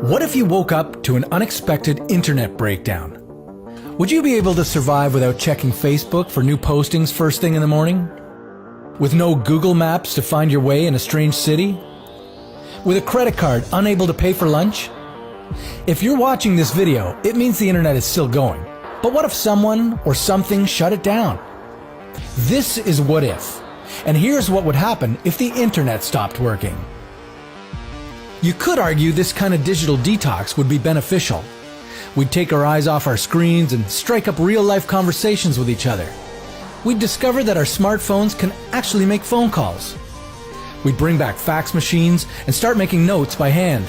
What if you woke up to an unexpected internet breakdown? Would you be able to survive without checking Facebook for new postings first thing in the morning? With no Google Maps to find your way in a strange city? With a credit card unable to pay for lunch? If you're watching this video, it means the internet is still going. But what if someone or something shut it down? This is What If. And here's what would happen if the internet stopped working. You could argue this kind of digital detox would be beneficial. We'd take our eyes off our screens and strike up real-life conversations with each other. We'd discover that our smartphones can actually make phone calls. We'd bring back fax machines and start making notes by hand.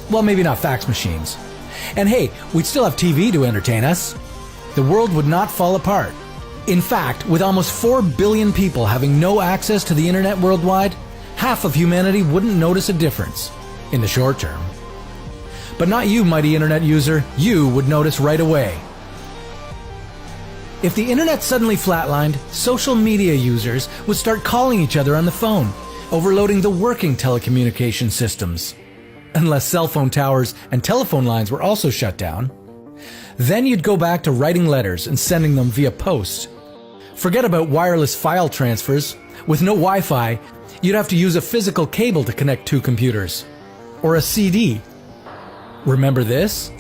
Well, maybe not fax machines. And hey, we'd still have TV to entertain us. The world would not fall apart. In fact, with almost 4 billion people having no access to the internet worldwide, half of humanity wouldn't notice a difference in the short term. But not you, mighty internet user. You would notice right away. If the internet suddenly flatlined, social media users would start calling each other on the phone, overloading the working telecommunication systems. Unless cell phone towers and telephone lines were also shut down. Then you'd go back to writing letters and sending them via post. Forget about wireless file transfers. With no Wi-Fi, you'd have to use a physical cable to connect two computers. Or a CD. Remember this?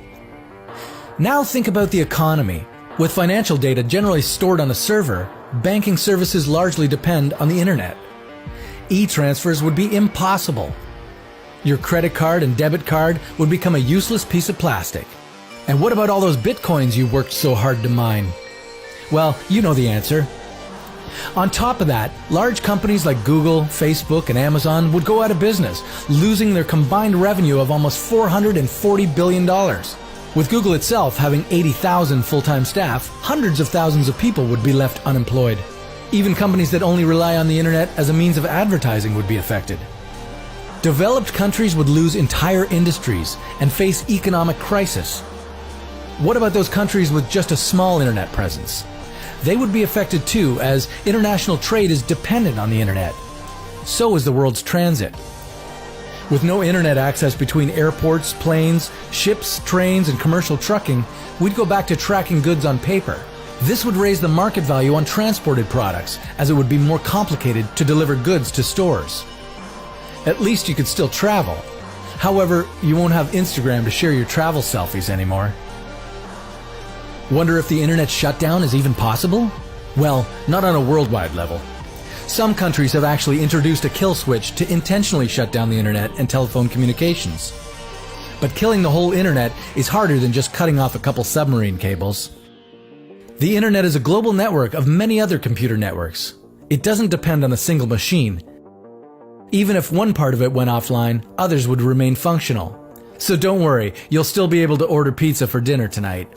Now think about the economy. With financial data generally stored on a server, banking services largely depend on the internet. E-transfers would be impossible. Your credit card and debit card would become a useless piece of plastic. And what about all those bitcoins you worked so hard to mine? Well, you know the answer. On top of that, large companies like Google, Facebook, and Amazon would go out of business, losing their combined revenue of almost $440 billion. With Google itself having 80,000 full-time staff, hundreds of thousands of people would be left unemployed. Even companies that only rely on the internet as a means of advertising would be affected. Developed countries would lose entire industries and face economic crisis. What about those countries with just a small internet presence? They would be affected too, as international trade is dependent on the internet. So is the world's transit. With no internet access between airports, planes, ships, trains, and commercial trucking, we'd go back to tracking goods on paper. This would raise the market value on transported products, as it would be more complicated to deliver goods to stores. At least you could still travel. However, you won't have Instagram to share your travel selfies anymore. Wonder if the internet shutdown is even possible? Well, not on a worldwide level. Some countries have actually introduced a kill switch to intentionally shut down the internet and telephone communications. But killing the whole internet is harder than just cutting off a couple submarine cables. The internet is a global network of many other computer networks. It doesn't depend on a single machine. Even if one part of it went offline, others would remain functional. So don't worry, you'll still be able to order pizza for dinner tonight.